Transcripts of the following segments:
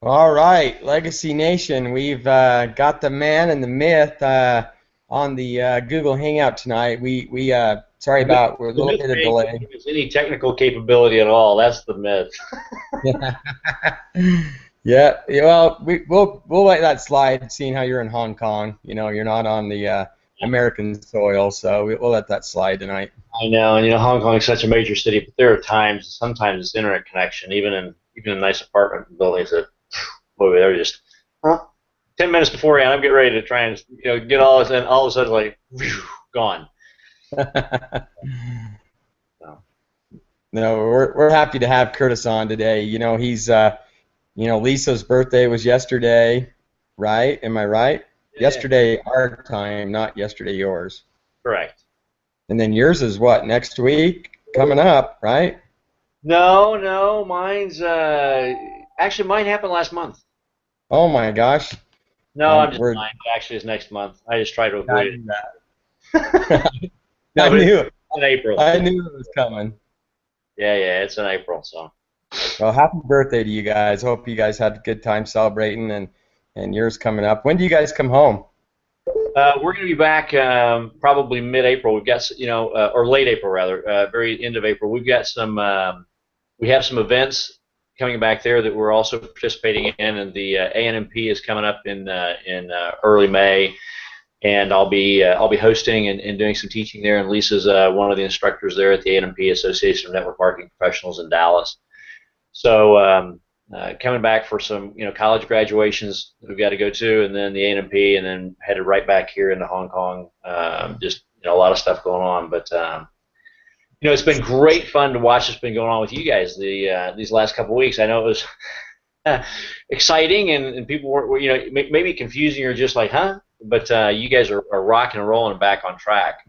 All right, Legacy Nation, we've got the man and the myth on the Google Hangout tonight. We sorry The myth, about we're a the little myth bit of being that delay. he has any technical capability at all. That's the myth. Yeah, well, we'll let that slide, seeing how you're in Hong Kong. You know, you're not on the American soil, so we'll let that slide tonight. I know, and Hong Kong is such a major city, but there are times, sometimes it's internet connection, even in nice apartment buildings that, boy, they're just, huh? 10 minutes beforehand, I'm getting ready to try and get all this, and all of a sudden, like, whew, gone. So, No, we're happy to have Curtis on today. You know, he's Lisa's birthday was yesterday, right? Am I right? yeah, Yesterday our time, not yesterday yours. correct. And then yours is what, next week? Coming up, right? No, no, mine's actually mine happened last month. Oh my gosh. No, I'm just We're lying. Actually, it's next month. I just try to I avoid knew it. that. No, I but it's knew it. in April. I knew it was coming. Yeah, yeah, it's in April. So Well, happy birthday to you guys. Hope you guys had a good time celebrating and yours coming up. When do you guys come home? we're going to be back probably mid-April. We've got or late April rather, very end of April. We have some events coming back there that we're also participating in, and the ANMP is coming up in early May, and I'll be hosting and doing some teaching there. And Lisa's one of the instructors there at the ANMP Association of Network Marketing Professionals in Dallas. So coming back for some college graduations that we've got to go to, and then the A&MP, and then headed right back here into Hong Kong. Just a lot of stuff going on, but it's been great fun to watch what's been going on with you guys these last couple of weeks. I know it was exciting, and people were maybe confusing or just like but you guys are rocking and rolling back on track.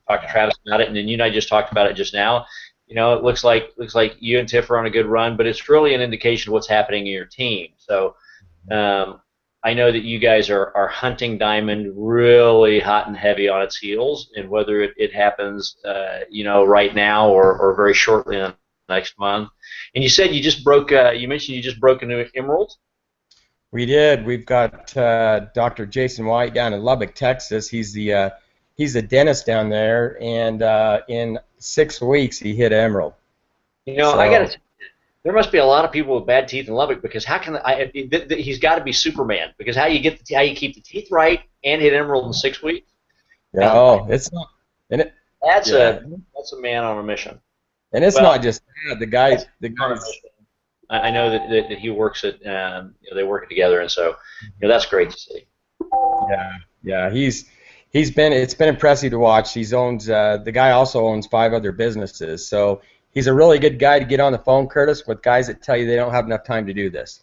Talked to Travis about it, and then you and I just talked about it just now. It looks like you and Tiff are on a good run, but it's really an indication of what's happening in your team. So I know that you guys are hunting Diamond really hot and heavy on its heels, and whether it happens, right now or very shortly in the next month. And you said you mentioned you just broke a new emerald. We did. We've got Dr. Jason White down in Lubbock, Texas. He's the dentist down there, and in 6 weeks he hit emerald. I got So to. There must be a lot of people with bad teeth in Lubbock because how can he's got to be Superman because how you keep the teeth right and hit emerald in 6 weeks? yeah, God, oh, it's not, and it, that's yeah, a man on a mission. and it's Well, not just that. that's The on a guys, mission. I know that he works at they work together, and so that's great to see. yeah, yeah, he's been it's been impressive to watch. He's owns the guy also owns 5 other businesses, so he's a really good guy to get on the phone, Curtis, with guys that tell you they don't have enough time to do this.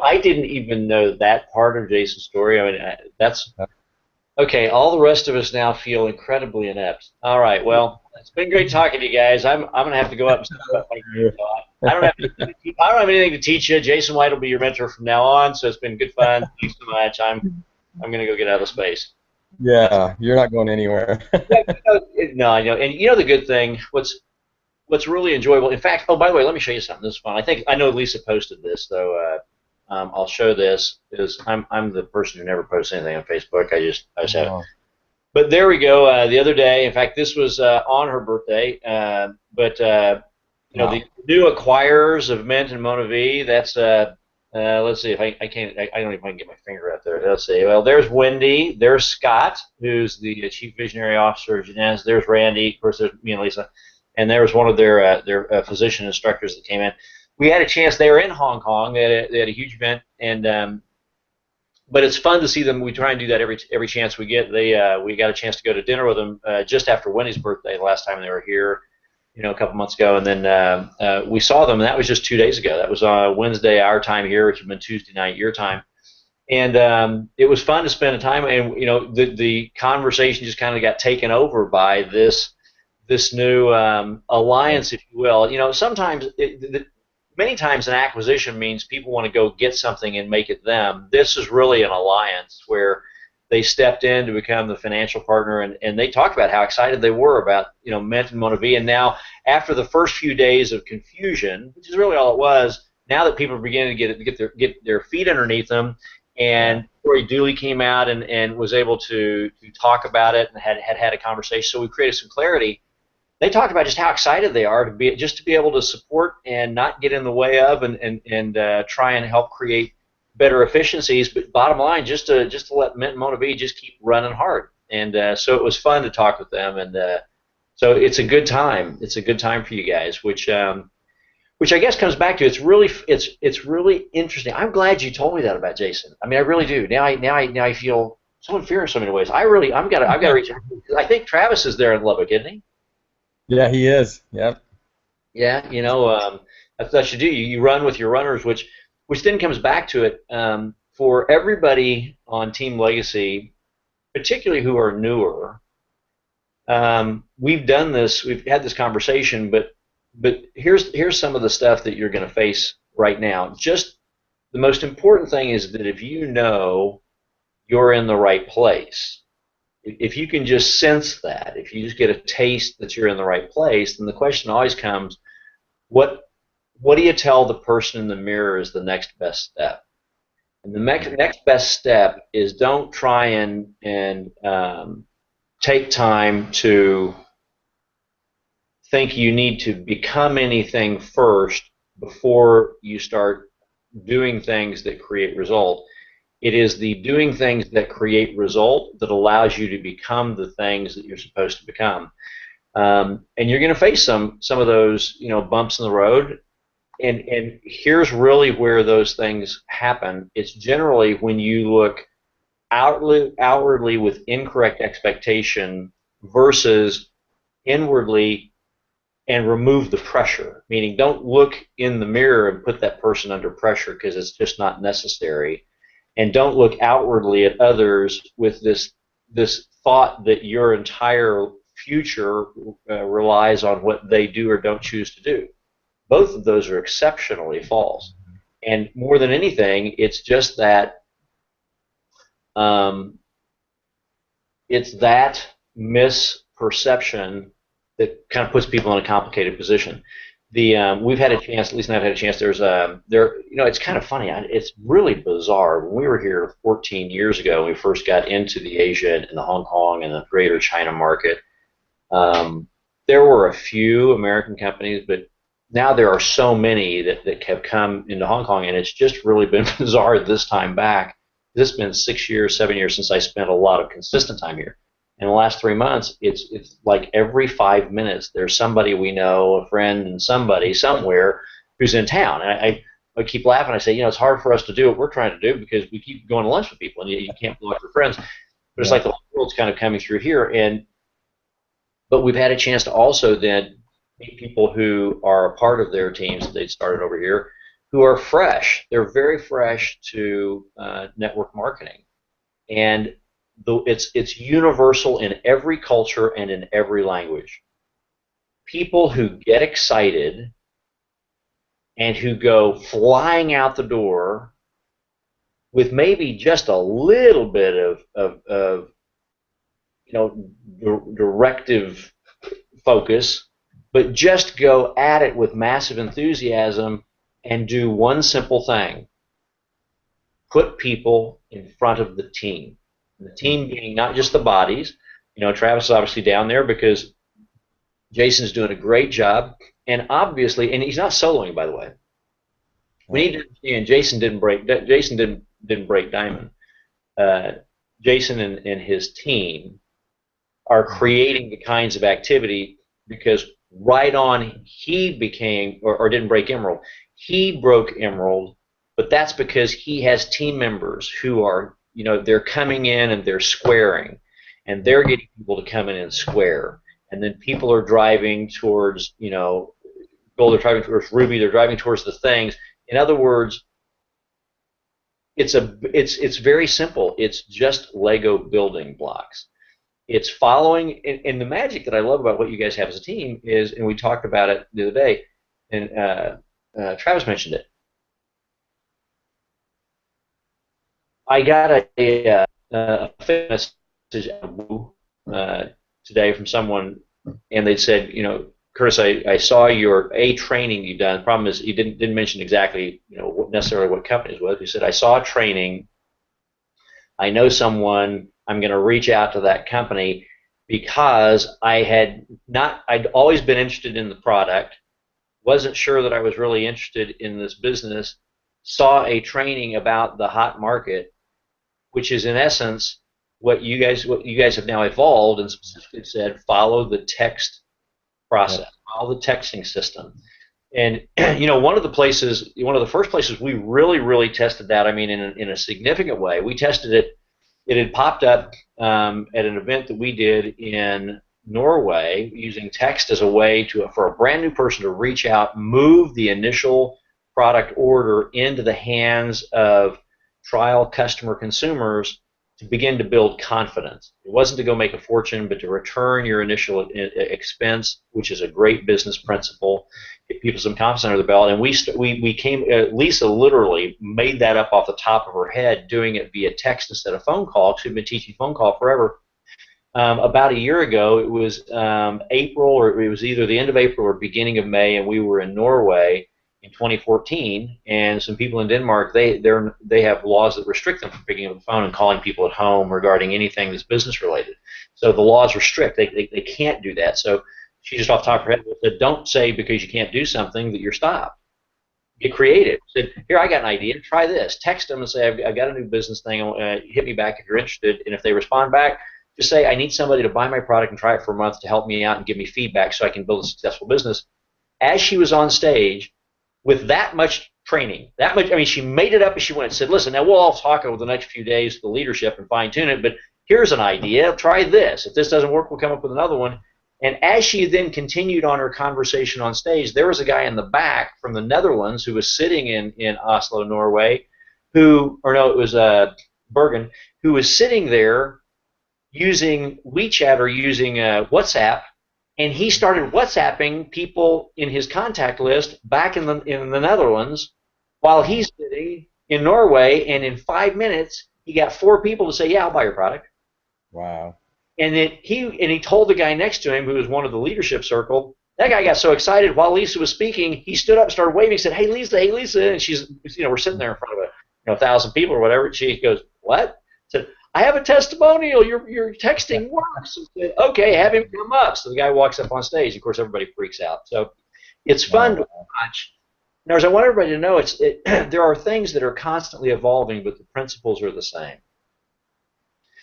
I didn't even know that part of Jason's story. I mean, that's okay. All the rest of us now feel incredibly inept. All right. Well, it's been great talking to you guys. I'm gonna have to go up and see what my I don't have I don't have anything to teach you. Jason White will be your mentor from now on. So it's been good fun. Thanks so much. I'm gonna go get out of space. Yeah, you're not going anywhere. Yeah, no, I know. And the good thing, what's really enjoyable. In fact, oh, by the way, let me show you something. This is fun. I know Lisa posted this, though. I'll show this. Is I'm the person who never posts anything on Facebook. I just have it. Oh, But there we go. The other day, in fact, this was on her birthday. But wow. the new acquirers of Mint and Mona V. That's let's see if I can't. I don't even know if I can get my finger out there. Let's see. Well, there's Wendy. There's Scott, who's the chief visionary officer of Jeunesse. There's Randy. Of course, there's me and Lisa, and there was one of their physician instructors that came in. We had a chance. They were in Hong Kong. They had a huge event, and but it's fun to see them. We try and do that every chance we get. We got a chance to go to dinner with them just after Wendy's birthday the last time they were here, a couple months ago, and then we saw them, and that was just 2 days ago. That was Wednesday our time here, which had been Tuesday night your time, and it was fun to spend a time. And the conversation just kind of got taken over by this new alliance, if you will. Sometimes many times an acquisition means people want to go get something and make it them. This is really an alliance where they stepped in to become the financial partner, and they talked about how excited they were about, MYNT and MonaV. And now, after the first few days of confusion, which is really all it was, now that people are beginning to get their feet underneath them, and Corey Dooley came out and was able to talk about it and had a conversation, so we created some clarity. They talked about just how excited they are to be able to support and not get in the way of and try and help create better efficiencies. But bottom line, just to let MYNT and MonaV just keep running hard. And so it was fun to talk with them, and so it's a good time. It's a good time for you guys, which I guess comes back to it's really interesting. I'm glad you told me that about Jason. I mean, I really do. Now I feel so inferior in so many ways. I've got to reach out. I think Travis is there in Lubbock, isn't he? Yeah, he is. Yep. Yeah, that's what you do. You run with your runners, which then comes back to it. For everybody on Team Legacy, particularly who are newer, we've done this. We've had this conversation, but here's some of the stuff that you're going to face right now. Just the most important thing is that if you know you're in the right place, if you can just sense that, if you just get a taste that you're in the right place, then the question always comes, what do you tell the person in the mirror is the next best step? And the next best step is don't try and take time to think you need to become anything first before you start doing things that create result. It is the doing things that create result that allows you to become the things that you're supposed to become. And you're going to face some of those bumps in the road. And here's really where those things happen. It's generally when you look outwardly with incorrect expectation versus inwardly and remove the pressure. Meaning, don't look in the mirror and put that person under pressure because it's just not necessary. And don't look outwardly at others with this thought that your entire future relies on what they do or don't choose to do. Both of those are exceptionally false. And more than anything, it's just that it's that misperception that kind of puts people in a complicated position. We've had a chance, at least I've had a chance. It's kind of funny. It's really bizarre. When we were here 14 years ago, we first got into the Asia and the Hong Kong and the Greater China market. There were a few American companies, but now there are so many that have come into Hong Kong, and it's just really been bizarre this time back. This has been 6 years, 7 years since I spent a lot of consistent time here. In the last 3 months, it's like every 5 minutes there's somebody we know, a friend, and somebody somewhere who's in town. And I keep laughing. I say, it's hard for us to do what we're trying to do because we keep going to lunch with people, and you can't blow up your friends. But it's like the whole world's kind of coming through here. But we've had a chance to also then meet people who are a part of their teams that they started over here, who are fresh. They're very fresh to network marketing, and it's universal in every culture and in every language. People who get excited and who go flying out the door with maybe just a little bit of directive focus, but just go at it with massive enthusiasm and do one simple thing: put people in front of the team. The team being not just the bodies. Travis is obviously down there because Jason's doing a great job, and obviously, and he's not soloing, by the way. We need to understand Jason didn't break Diamond. Jason and his team are creating the kinds of activity because right on he became or didn't break Emerald. He broke Emerald, but that's because he has team members who are they're coming in and they're squaring, and they're getting people to come in and square, and then people are driving towards gold, they're driving towards ruby, they're driving towards the things. In other words, it's very simple. It's just Lego building blocks. It's following, and the magic that I love about what you guys have as a team is, and we talked about it the other day, and Travis mentioned it. I got a message today from someone, and they said, Curtis, I saw your training you've done. The problem is he didn't mention exactly, necessarily what company it was. He said, I saw a training. I know someone. I'm going to reach out to that company because I'd always been interested in the product, wasn't sure that I was really interested in this business, saw a training about the hot market, which is in essence what you guys have now evolved and specifically said, follow the text process, Yep. follow the texting system. And one of the first places we really tested that, I mean, in a significant way, we tested it. It had popped up at an event that we did in Norway, using text as a way for a brand new person to reach out, move the initial product order into the hands of trial customer consumers to begin to build confidence. It wasn't to go make a fortune, but to return your initial expense, which is a great business principle, get people some confidence under the belt. And we came, Lisa literally made that up off the top of her head, doing it via text instead of phone call. She'd been teaching phone call forever. About a year ago, it was April, or it was either the end of April or beginning of May, and we were in Norway in 2014, and some people in Denmark, they have laws that restrict them from picking up the phone and calling people at home regarding anything that's business related. So the laws restrict. They can't do that. So she just off the top of her head said, don't say because you can't do something that you're stopped. Get creative. Said, here, I got an idea. Try this. Text them and say, I've got a new business thing. Hit me back if you're interested. And if they respond back, just say, I need somebody to buy my product and try it for a month to help me out and give me feedback so I can build a successful business. As she was on stage, with that much training, she made it up as she went. Said, listen, now we'll all talk over the next few days to the leadership and fine tune it, but here's an idea. Try this. If this doesn't work, we'll come up with another one. And as she then continued on her conversation on stage, there was a guy in the back from the Netherlands who was sitting in Oslo, Norway, it was Bergen, who was sitting there using WeChat or using WhatsApp. And he started WhatsApping people in his contact list back in the Netherlands while he's sitting in Norway, and in 5 minutes he got 4 people to say, yeah, I'll buy your product. Wow. And then he told the guy next to him, who was one of the leadership circle, that guy got so excited while Lisa was speaking, he stood up and started waving, said, hey Lisa, and she's, we're sitting there in front of 1,000 people or whatever. She goes, what? Said, I have a testimonial. Your texting works. Said, okay, have him come up. So the guy walks up on stage. Of course, everybody freaks out. So it's fun to watch. Now, as I want everybody to know, there are things that are constantly evolving, but the principles are the same.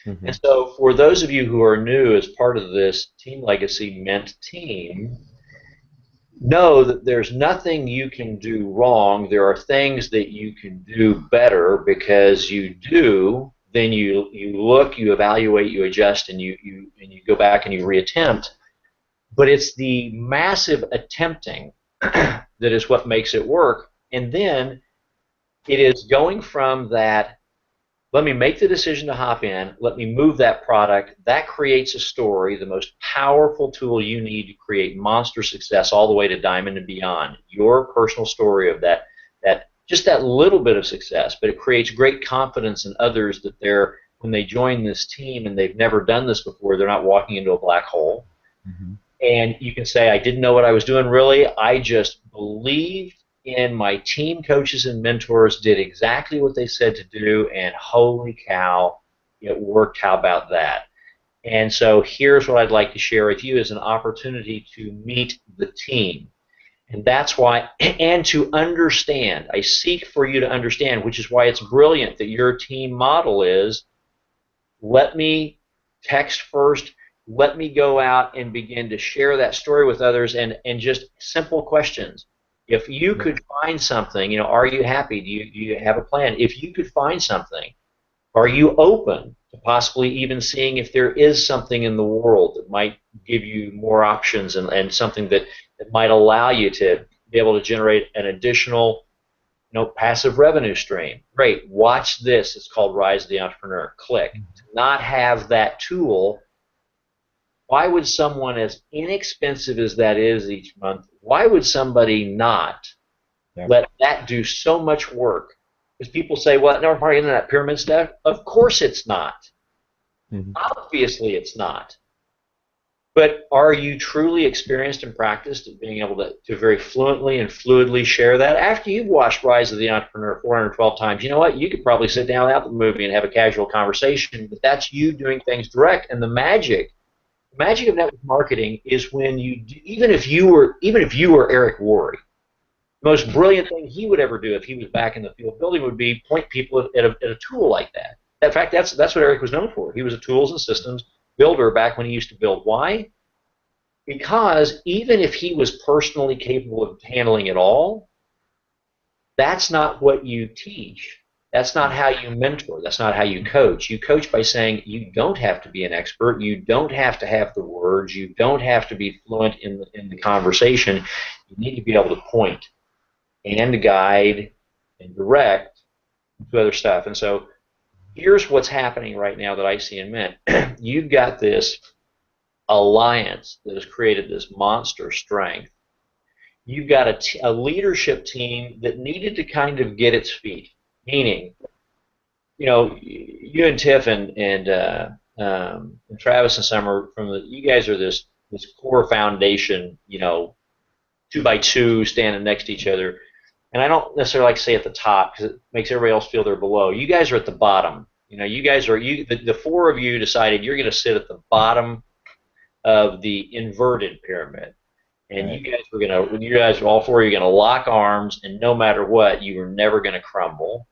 Mm-hmm. And so for those of you who are new as part of this Team Legacy MYNT team, know that there's nothing you can do wrong. There are things that you can do better, because you do. Then you look, you evaluate, you adjust, and you go back and you reattempt. But it's the massive attempting that is what makes it work. And then it is going from that, let me make the decision to hop in, let me move that product, that creates a story, the most powerful tool you need to create monster success all the way to diamond and beyond. Your personal story of that just that little bit of success, but it creates great confidence in others that when they join this team and they've never done this before, they're not walking into a black hole. Mm-hmm. And you can say, I didn't know what I was doing really. I just believed in my team coaches and mentors, did exactly what they said to do, and holy cow, it worked. How about that? And so here's what I'd like to share with you as an opportunity to meet the team. And that's why, and to understand, I seek for you to understand, which is why it's brilliant that your team model is, let me text first, let me go out and begin to share that story with others, and just simple questions. If you could find something, are you happy? Do you have a plan? If you could find something, are you open to possibly even seeing if there is something in the world that might give you more options and something that might allow you to be able to generate an additional passive revenue stream? Great. Watch this. It's called Rise of the Entrepreneur. Click. To not have that tool, why would someone, as inexpensive as that is each month, why would somebody not let that do so much work? Because people say, well, never part into that pyramid stuff. Of course it's not. Obviously, it's not. But are you truly experienced and practiced at being able to very fluently and fluidly share that? After you've watched Rise of the Entrepreneur 412 times, you know what? You could probably sit down without the movie and have a casual conversation, but that's you doing things direct. And the magic of network marketing is when you, even if you were Eric Worre, the most brilliant thing he would ever do if he was back in the field building would be point people at a tool like that. In fact, that's what Eric was known for. He was a tools and systems builder back when he used to build. Why? Because even if he was personally capable of handling it all, that's not what you teach. That's not how you mentor. That's not how you coach. You coach by saying you don't have to be an expert. You don't have to have the words. You don't have to be fluent in the conversation. You need to be able to point and guide and direct to other stuff. And so here's what's happening right now that I see in Mint. You've got this alliance that has created this monster strength. You've got a leadership team that needed to kind of get its feet, meaning, you know, you and Tiff and Travis and Summer, you guys are this core foundation, you know, 2 by 2 standing next to each other. And I don't necessarily like to say at the top because it makes everybody else feel they're below. You guys are at the bottom. You know, you guys are the 4 of you decided you're going to sit at the bottom of the inverted pyramid, and Right. you guys all 4 of you are going to lock arms, and no matter what, you are never going to crumble,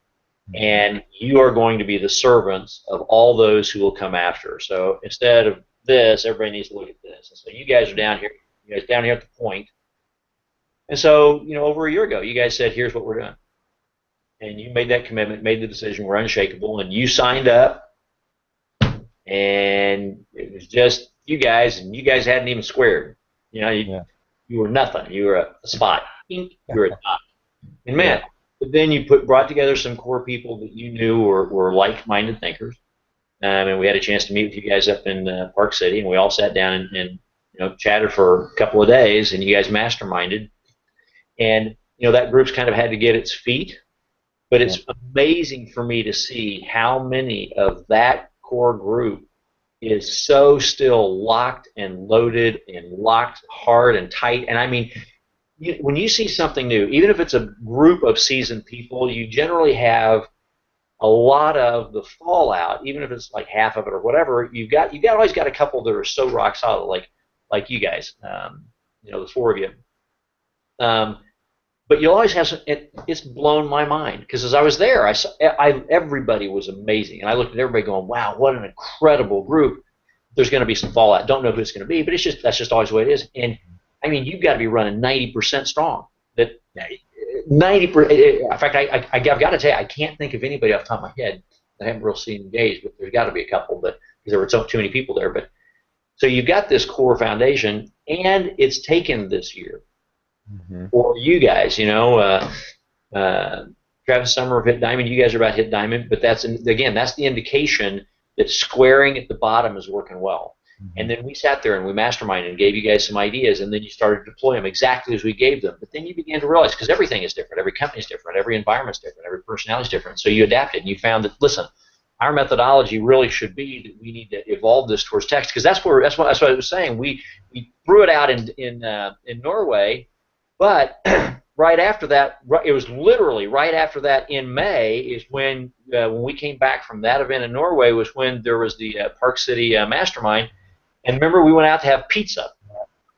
and you are going to be the servants of all those who will come after. So instead of this, everybody needs to look at this. And so you guys are down here. You guys down here at the point. And so, you know, over a year ago, you guys said, "Here's what we're doing," and you made that commitment, made the decision. We're unshakable, and you signed up, and it was just you guys, and you guys hadn't even squared. You know, you were nothing. You were a spot. You were a dot. And man, but then you brought together some core people that you knew were like-minded thinkers, and we had a chance to meet with you guys up in Park City, and we all sat down and you know, chatted for a couple of days, and you guys masterminded. And you know, that group's kind of had to get its feet, but it's amazing for me to see how many of that core group is so still locked and loaded and locked hard and tight. And I mean, when you see something new, even if it's a group of seasoned people, you generally have a lot of the fallout, even if it's like half of it or whatever. You always got a couple that are so rock solid, like you guys, you know, the 4 of you. But you always have some. It's blown my mind because as I was there, everybody was amazing, and I looked at everybody going, "Wow, what an incredible group!" There's going to be some fallout. Don't know who it's going to be, but that's just always the way it is. And I mean, you've got to be running 90% strong. That 90%. In fact, I've got to tell you, I can't think of anybody off the top of my head that I haven't really seen engaged, but there's got to be a couple, but because there were too many people there. But so you've got this core foundation, and it's taken this year. Or you guys, you know, Travis Summer of Hit Diamond, you guys are about Hit Diamond, but that's the indication that squaring at the bottom is working well. And then we sat there and we masterminded and gave you guys some ideas, and then you started to deploy them exactly as we gave them. But then you began to realize, because everything is different, every company is different, every environment is different, every personality is different, so you adapted and you found that, listen, our methodology really should be that we need to evolve this towards text, because that's what I was saying. We threw it out in Norway. But right after that, it was literally right after that in May is when we came back from that event in Norway was when there was the Park City Mastermind. And remember, we went out to have pizza.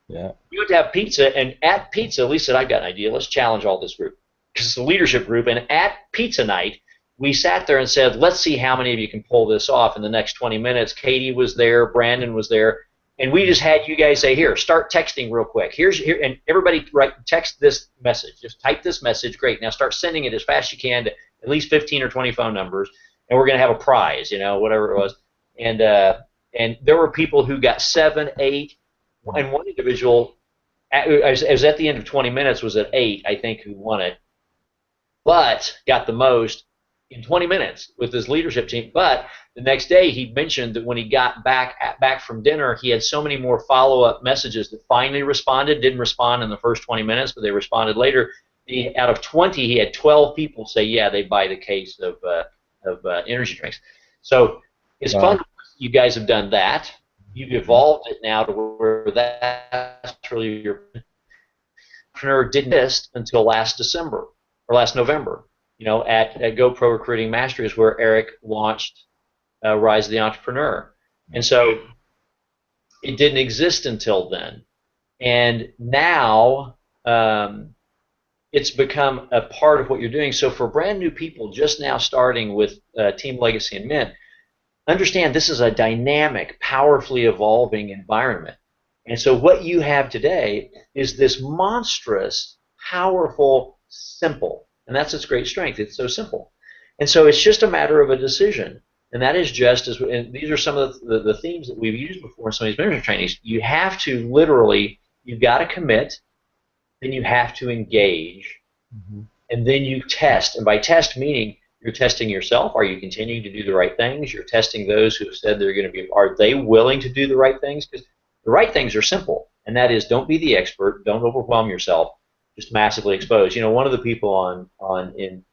Yeah. We went to have pizza, and at pizza, Lee said, "I've got an idea. Let's challenge all this group." Because it's a leadership group. And at pizza night, we sat there and said, "Let's see how many of you can pull this off in the next 20 minutes." Katie was there. Brandon was there. And we just had you guys say, "Here, start texting real quick. Here, and everybody text this message. Just type this message. Great. Now start sending it as fast as you can to at least 15 or 20 phone numbers, and we're going to have a prize, you know, whatever it was." And there were people who got 7, 8, and one individual, it was at the end of 20 minutes, was at 8, I think, who won it, but got the most in 20 minutes with his leadership team. But the next day, he mentioned that when he got back from dinner, he had so many more follow-up messages that finally responded. Didn't respond in the first 20 minutes, but they responded later. Out of 20, he had 12 people say, yeah, they buy the case of energy drinks. So it's fun you guys have done that. You've evolved it now to where that's really your entrepreneur didn't exist until last December or last November. At GoPro Recruiting Mastery is where Eric launched Rise of the Entrepreneur. And so it didn't exist until then. And now it's become a part of what you're doing. So for brand new people just now starting with Team Legacy and Mint, understand this is a dynamic, powerfully evolving environment. And so what you have today is this monstrous, powerful, simple. And that's its great strength. It's so simple. And so it's just a matter of a decision. And that is just as, and these are some of the themes that we've used before in some of these mentorship trainings. You have to literally, you've got to commit, then you have to engage, and then you test. And by test, meaning you're testing yourself. Are you continuing to do the right things? You're testing those who have said they're going to be, are they willing to do the right things? Because the right things are simple, and that is don't be the expert, don't overwhelm yourself, just massively expose. One of the people in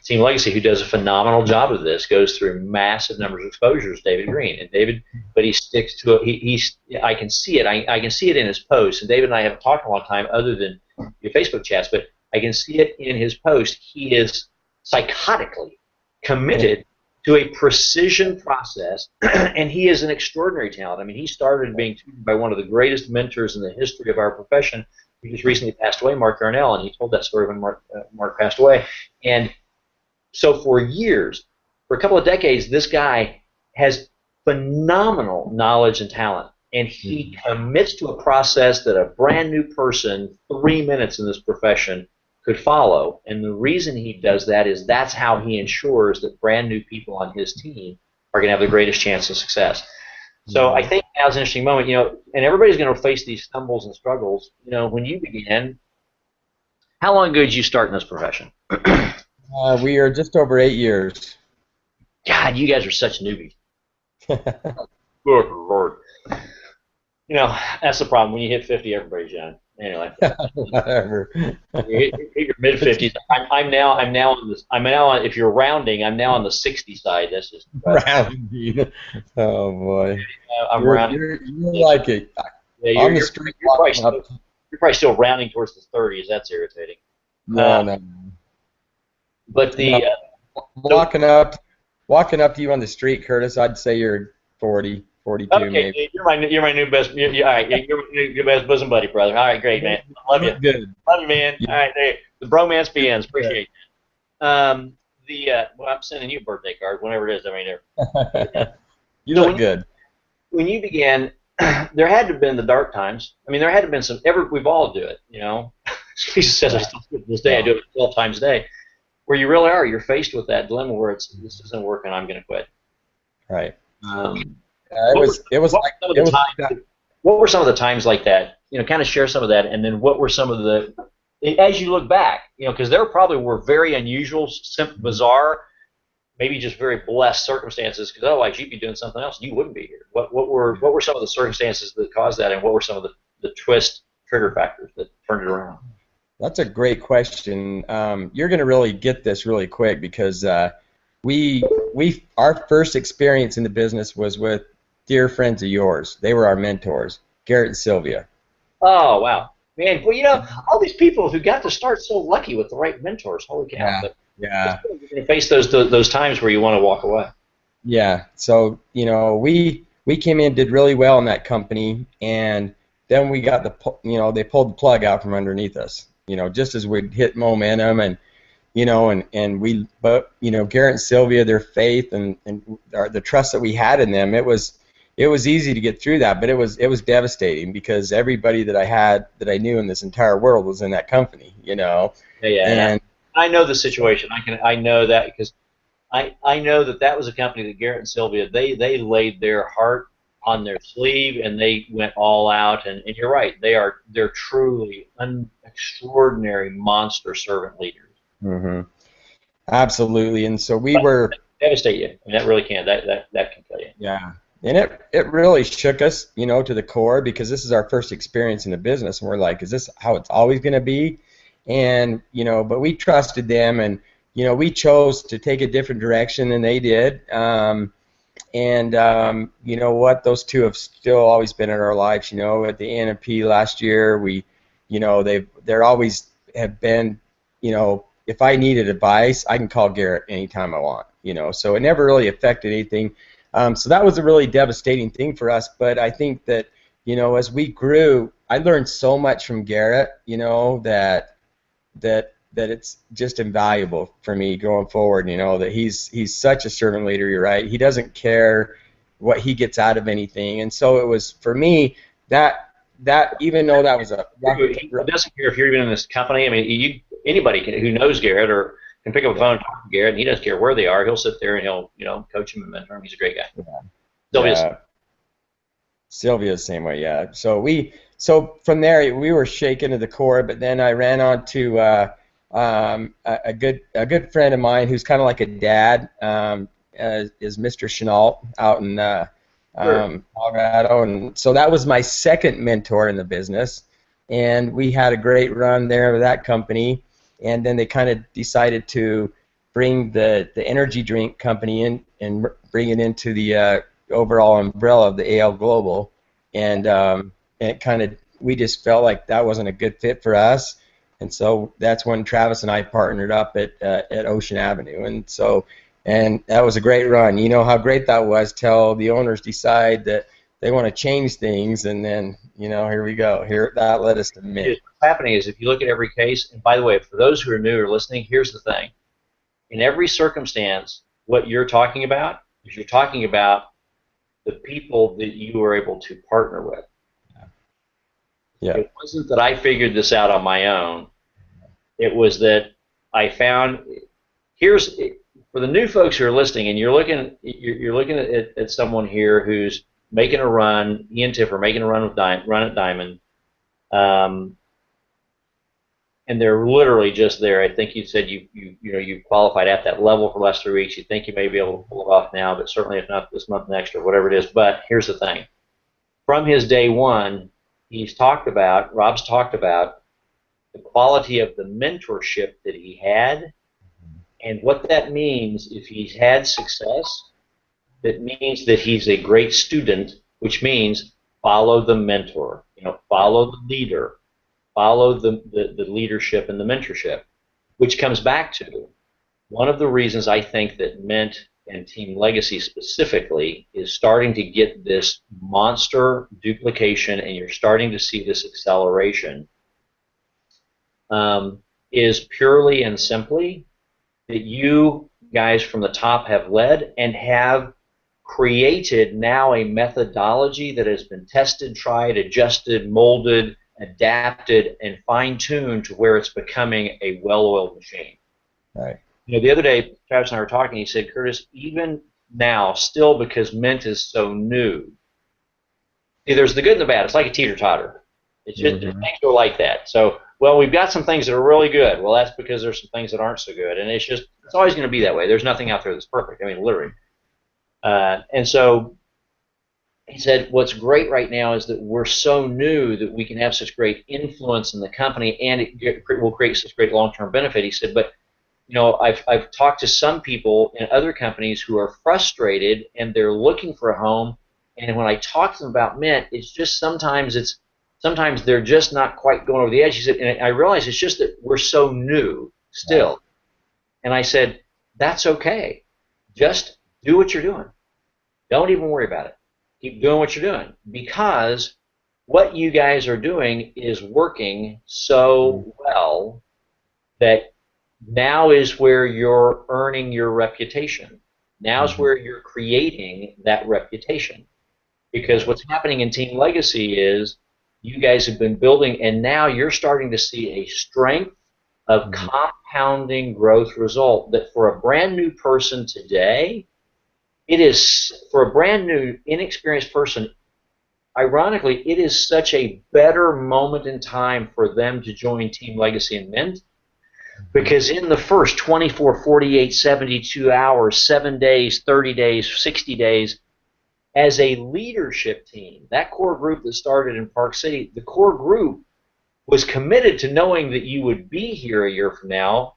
Team Legacy who does a phenomenal job of this goes through massive numbers of exposures, David Green. And David, but he sticks to it. I can see it. I can see it in his posts. And David and I haven't talked in a long time other than your Facebook chats, but I can see it in his post. He is psychotically committed to a precision process, and he is an extraordinary talent. I mean, he started being tutored by one of the greatest mentors in the history of our profession. He just recently passed away, Mark Yarnell, and he told that story when Mark passed away. And so for years, for a couple of decades, this guy has phenomenal knowledge and talent, and he commits to a process that a brand new person, 3 minutes in this profession, could follow. And the reason he does that is that's how he ensures that brand new people on his team are going to have the greatest chance of success. So I think now's an interesting moment, and everybody's going to face these stumbles and struggles. When you began, how long ago did you start in this profession? We are just over 8 years. God, you guys are such newbies. Good Lord. That's the problem. When you hit 50, everybody's young. Anyway, whatever. You hit your mid 50s. I'm now on. If you're rounding, I'm now on the 60 side. That's just rounding. Oh boy. I'm rounding. You're like it. Yeah, on the street. You're probably still rounding towards the 30s. That's irritating. No. But the walking up to you on the street, Curtis, I'd say you're 40. 42, okay, maybe. You're my new best. All right, you're your best bosom buddy, brother. All right, great, man. Love you. Good. Love you, man. Yeah. All right, there. The bromance begins. Appreciate it. Well, I'm sending you a birthday card whenever it is. I mean, you look good. When you began, there had to have been the dark times. I mean, there had to have been some. We've all do it. Jesus says I still do it to this day. I do it 12 times a day. Where you really are, you're faced with that dilemma where this isn't working. I'm going to quit. Right. What were some of the times like that? Kind of share some of that, and then what were some of the, as you look back, because there probably were very unusual, simple, bizarre, maybe just very blessed circumstances. Because otherwise, you'd be doing something else, and you wouldn't be here. What were some of the circumstances that caused that, and what were some of the twist trigger factors that turned it around? That's a great question. You're going to really get this really quick because our first experience in the business was with dear friends of yours. They were our mentors, Garrett and Sylvia. Oh, wow. Man, well, all these people who got to start so lucky with the right mentors. Holy cow. Yeah. You're going to face those times where you want to walk away. Yeah. So, we came in, did really well in that company, and then we got they pulled the plug out from underneath us, just as we'd hit momentum and Garrett and Sylvia, their faith and the trust that we had in them, it was easy to get through that, but it was devastating because everybody that I knew in this entire world was in that company, Yeah. And I know the situation. I know that because I know that was a company that Garrett and Sylvia, they laid their heart on their sleeve and they went all out, and you're right, they're truly extraordinary monster servant leaders. Mm-hmm. Absolutely, and so we were devastate you. I mean, that really can. That can kill you. Yeah, and it really shook us, to the core because this is our first experience in the business, and we're like, is this how it's always going to be? And but we trusted them, and we chose to take a different direction than they did. And you know what? Those two have still always been in our lives. You know, at the NP last year, they're always have been. You know, if I needed advice, I can call Garrett anytime I want. You know, so it never really affected anything. So that was a really devastating thing for us. But I think that, you know, as we grew, I learned so much from Garrett. You know, that it's just invaluable for me going forward. You know, that he's such a servant leader. You're right. He doesn't care what he gets out of anything. And so it was for me that even though that was a he doesn't care if you're even in this company. I mean, anybody who knows Garrett or can pick up a phone and talk to Garrett, and he doesn't care where they are. He'll sit there and he'll coach him and mentor him. He's a great guy. Yeah. Sylvia's the same way. Yeah. So from there we were shaken to the core. But then I ran on to a good friend of mine who's kind of like a dad, is Mr. Chenault out in Colorado, and so that was my second mentor in the business, and we had a great run there with that company, and then they kind of decided to bring the energy drink company in and bring it into the overall umbrella of the AL Global, and it kind of, we just felt like that wasn't a good fit for us. And so that's when Travis and I partnered up at Ocean Avenue, and that was a great run. You know how great that was till the owners decide that they want to change things, and then, you know, here we go. Here, that led us to MYNT. What's happening is, if you look at every case, and by the way, for those who are new or listening, here's the thing. In every circumstance, what you're talking about is you're talking about the people that you were able to partner with. Yeah. It wasn't that I figured this out on my own. It was that I found, for the new folks who are listening, and you're looking at someone here who's making a run. He and Tiff are making a run at Diamond, and they're literally just there. I think you said you qualified at that level for the last 3 weeks. You think you may be able to pull it off now, but certainly if not this month, next, or whatever it is. But here's the thing: from his day one, Rob's talked about the quality of the mentorship that he had, and what that means. If he's had success, that means that he's a great student, which means follow the mentor, follow the leader, follow the leadership and the mentorship, which comes back to one of the reasons I think that MYNT and Team Legacy specifically is starting to get this monster duplication, and you're starting to see this acceleration, is purely and simply that you guys from the top have led and have created now a methodology that has been tested, tried, adjusted, molded, adapted, and fine-tuned to where it's becoming a well-oiled machine. Right. The other day, Travis and I were talking, he said, Curtis, even now, still, because MYNT is so new, see, there's the good and the bad. It's like a teeter-totter. It's just things go like that. So, well, we've got some things that are really good. Well, that's because there's some things that aren't so good. And it's always going to be that way. There's nothing out there that's perfect. I mean, literally. And so he said, what's great right now is that we're so new that we can have such great influence in the company, and it will create such great long-term benefit. He said, but I've talked to some people in other companies who are frustrated and they're looking for a home, and when I talk to them about MYNT, it's just sometimes they're just not quite going over the edge. He said, and I realize it's just that we're so new still. And I said, that's okay. Just do what you're doing. Don't even worry about it. Keep doing what you're doing, because what you guys are doing is working so well that now is where you're earning your reputation. Now is where you're creating that reputation. Because what's happening in Team Legacy is you guys have been building, and now you're starting to see a strength of compounding growth result that for a brand new person today, it is, for a brand new, inexperienced person, ironically, it is such a better moment in time for them to join Team Legacy and MYNT, because in the first 24, 48, 72 hours, 7 days, 30 days, 60 days, as a leadership team, that core group that started in Park City, the core group was committed to knowing that you would be here a year from now,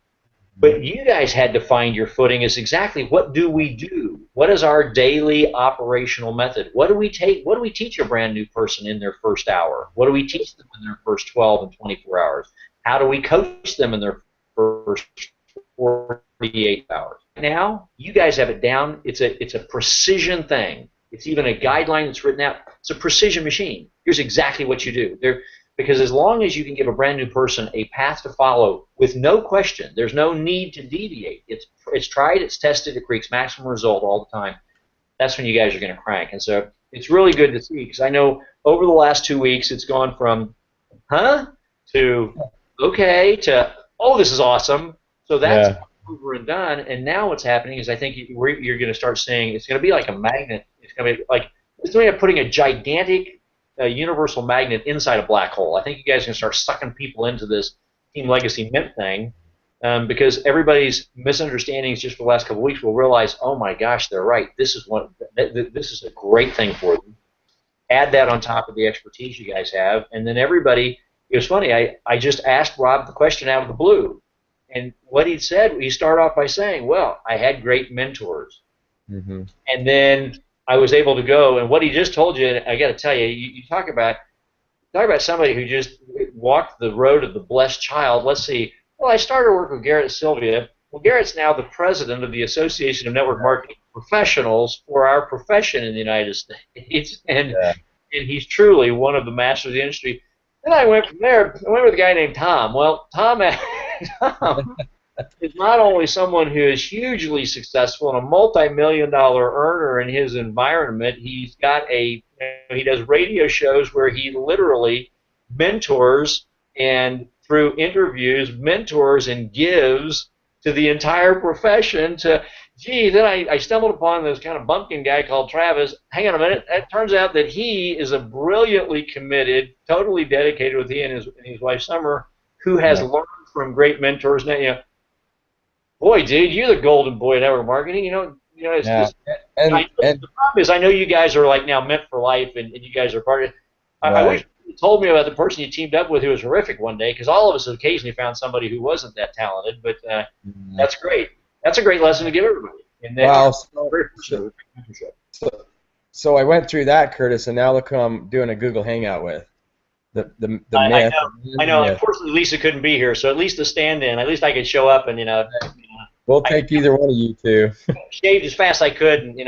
But you guys had to find your footing as exactly what do we do? What is our daily operational method? What do we take? What do we teach a brand new person in their first hour? What do we teach them in their first 12 and 24 hours? How do we coach them in their first 48 hours? Now, you guys have it down. It's a precision thing. It's even a guideline that's written out. It's a precision machine. Here's exactly what you do. Because as long as you can give a brand new person a path to follow with no question, there's no need to deviate. It's tried, it's tested, it creates maximum result all the time. That's when you guys are going to crank. And so it's really good to see, because I know over the last 2 weeks it's gone from huh to okay to oh, this is awesome. So that's over and done. And now what's happening is I think you're going to start seeing it's going to be like a magnet. It's going to be like putting a gigantic universal magnet inside a black hole. I think you guys are going to start sucking people into this Team Legacy Mint thing, because everybody's misunderstandings just for the last couple of weeks will realize, oh my gosh, they're right. This is a great thing for them. Add that on top of the expertise you guys have, and then everybody. It was funny. I just asked Rob the question out of the blue, and what he said, he started off by saying, well, I had great mentors, and then I was able to go, and what he just told you, I got to tell you, you talk about somebody who just walked the road of the blessed child. Let's see. Well, I started to work with Garrett Sylvia. Well, Garrett's now the president of the Association of Network Marketing Professionals for our profession in the United States, and he's truly one of the masters of the industry. Then I went from there. I went with a guy named Tom. Well, Tom is not only someone who is hugely successful and a multi-million-dollar earner in his environment, he does radio shows where he literally mentors and through interviews mentors and gives to the entire profession then I stumbled upon this kind of bumpkin guy called Travis. Hang on a minute. It turns out that he is a brilliantly committed, totally dedicated with he and his wife Summer, who has learned from great mentors. Now, boy, dude, you're the golden boy of network marketing. The problem is I know you guys are like now meant for life, and you guys are part of it. I wish you told me about the person you teamed up with who was horrific one day, because all of us have occasionally found somebody who wasn't that talented, but that's great. That's a great lesson to give everybody. And then so I went through that, Curtis, and now look who I'm doing a Google Hangout with. The myth. I know. Unfortunately, Lisa couldn't be here, so at least the stand-in. At least I could show up and We'll take either one of you two. Shaved as fast as I could, and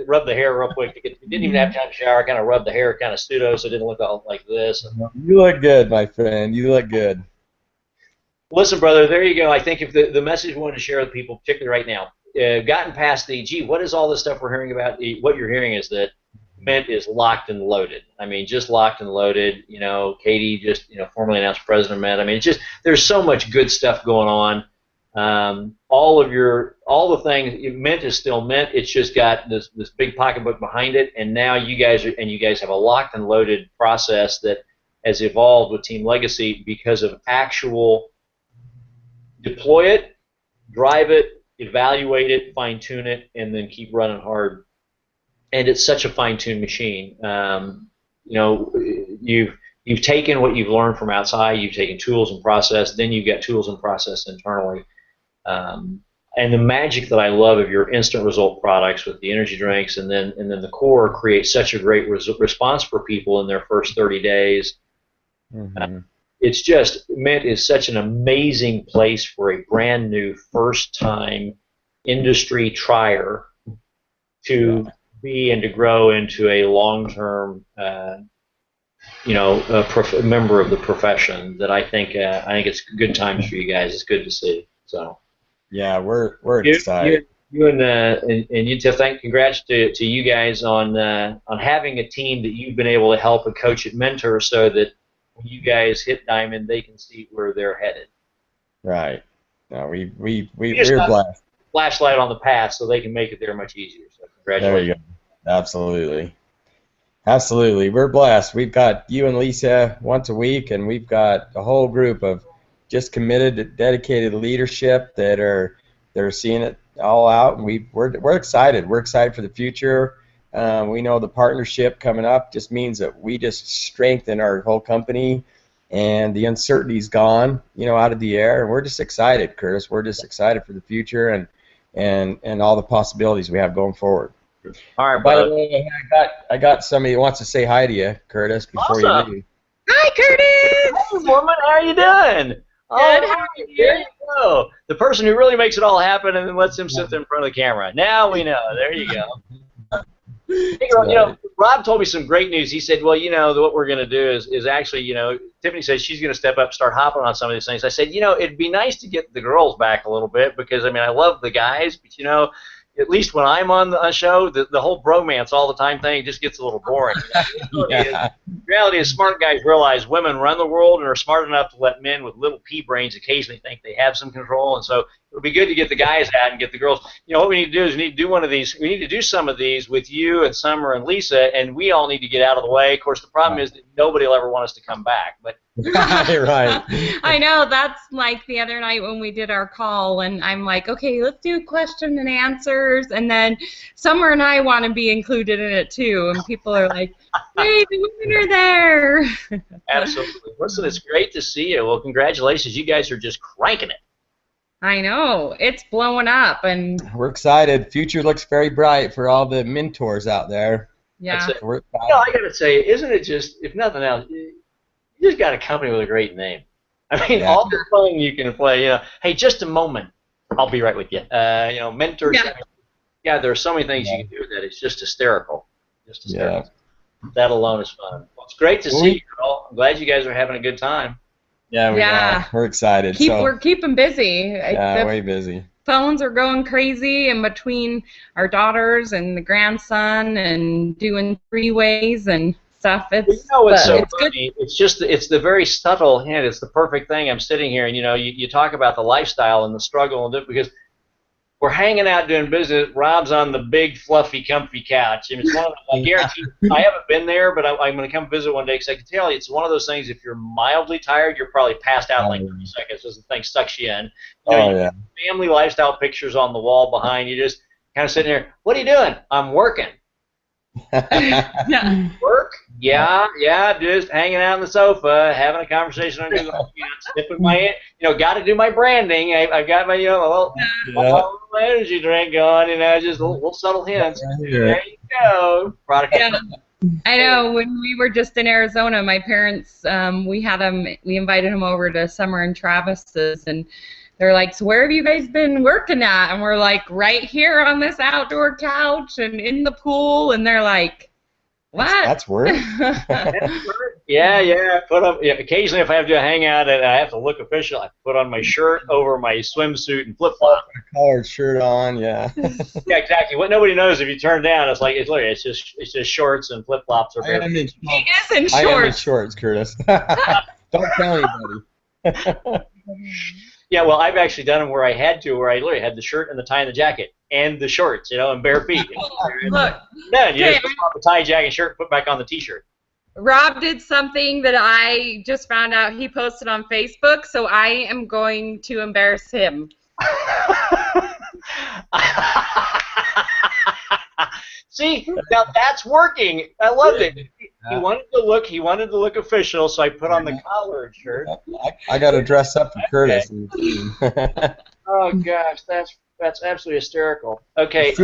rub the hair real quick. Didn't even have time to shower. Kind of rubbed the hair, kind of pseudo, so it didn't look all like this. You look good, my friend. You look good. Listen, brother, there you go. I think if the message we wanted to share with people, particularly right now, gotten past what is all this stuff we're hearing about? What you're hearing is that Mint is locked and loaded. I mean, just locked and loaded. Katie just formally announced president of Mint. I mean, there's so much good stuff going on. All the things. Mint is still Mint. It's just got this big pocketbook behind it, and now you guys have a locked and loaded process that has evolved with Team Legacy because of actual. Deploy it, drive it, evaluate it, fine-tune it, and then keep running hard. And it's such a fine-tuned machine. You've taken what you've learned from outside, you've taken tools and process, then you've got tools and process internally. And the magic that I love of your instant result products with the energy drinks, and then the core creates such a great response for people in their first 30 days. It's just, Mint is such an amazing place for a brand new first-time industry trier to be and to grow into a long-term, member of the profession. That I think it's good times for you guys. It's good to see. So. Yeah, we're excited. You and you, Tiff, congrats to you guys on having a team that you've been able to help and coach at Myntor, so that when you guys hit diamond, they can see where they're headed. Right. No, we're blessed. Flashlight on the path, so they can make it there much easier. So congratulations. There you go. Absolutely. Absolutely. We're blessed. We've got you and Lisa once a week, and we've got a whole group of just committed, dedicated leadership that are seeing it all out, and we're excited. We're excited for the future. We know the partnership coming up just means that we just strengthen our whole company, and the uncertainty's gone, out of the air, and we're just excited, Curtis. We're just excited for the future and all the possibilities we have going forward. All right, By brother. the way, I got somebody who wants to say hi to you, Curtis, before you Awesome. leave. Hi, Curtis. Hey, woman, how are you doing? Good. How Right, are there you? you go. The person who really makes it all happen and then lets him sit there in front of the camera. Now we know. There you go. Hey, Right. Rob told me some great news. He said, well, what we're going to do is actually, Tiffany says she's going to step up, start hopping on some of these things. I said, it'd be nice to get the girls back a little bit because, I love the guys, but, at least when I'm on the show, the whole bromance all the time thing just gets a little boring. Yeah. The reality is smart guys realize women run the world and are smart enough to let men with little pea brains occasionally think they have some control. And so it would be good to get the guys out and get the girls. What we need to do is we need to do one of these. We need to do some of these with you and Summer and Lisa, and we all need to get out of the way. Of course, the problem is that nobody will ever want us to come back. But Right. I know, that's like the other night when we did our call, and I'm like, okay, let's do question and answers, and then Summer and I want to be included in it too, and people are like, hey, the women are there. absolutely. Listen, it's great to see you. Well, congratulations. You guys are just cranking it. I know, it's blowing up, and We're excited. Future looks very bright for all the mentors out there. yeah. That's it. We're I got to say, isn't it just, if nothing else, you just got a company with a great name. Yeah. All the fun you can play. Hey, just a moment. I'll be right with you. Mentors. Yeah. Yeah, there are so many things you can do with that. It's just hysterical. Just hysterical. Yeah. That alone is fun. Well, it's great to Well, see you all. I'm glad you guys are having a good time. Yeah, we Yeah. are. We're excited. We're keeping busy. Yeah, The way busy. phones are going crazy, and between our daughters and the grandson and doing three-ways and stuff, it's What's so it's good. funny? It's the very subtle hint. It's the perfect thing. I'm sitting here, and you talk about the lifestyle and the struggle, and because we're hanging out doing business. Rob's on the big, fluffy, comfy couch, and it's one of those, I guarantee I haven't been there, but I'm going to come visit one day because I can tell you it's one of those things. If you're mildly tired, you're probably passed out in like 30 seconds as the thing sucks you in. Yeah. Family lifestyle pictures on the wall behind you, just kind of sitting there. What are you doing? I'm working. Yeah. Work? Yeah, just hanging out on the sofa, having a conversation on Google, sipping my, got to do my branding. I've got my, little energy drink going, just little subtle hints. There you go. Product. Yeah. I know. When we were just in Arizona, my parents, we invited them over to Summer and Travis's, and they're like, so where have you guys been working at? And we're like, right here on this outdoor couch and in the pool. And they're like, what? That's work. Yeah. Occasionally, if I have to do a hangout and I have to look official, I put on my shirt over my swimsuit and flip flop. Collared shirt on, yeah. Yeah, exactly. What nobody knows if you turn down, it's just shorts and flip flops or He is in I am in shorts. shorts, Curtis. Don't tell anybody. Yeah, well, I've actually done them where I had to, where I literally had the shirt and the tie and the jacket and the shorts, and bare feet. Look, Then you just put on the tie, jacket, shirt, put back on the T-shirt. Rob did something that I just found out he posted on Facebook, so I am going to embarrass him. See, now that's working. I loved it. He wanted to look official, so I put on the collared shirt. I got to dress up for Curtis. Oh gosh, that's absolutely hysterical. Okay,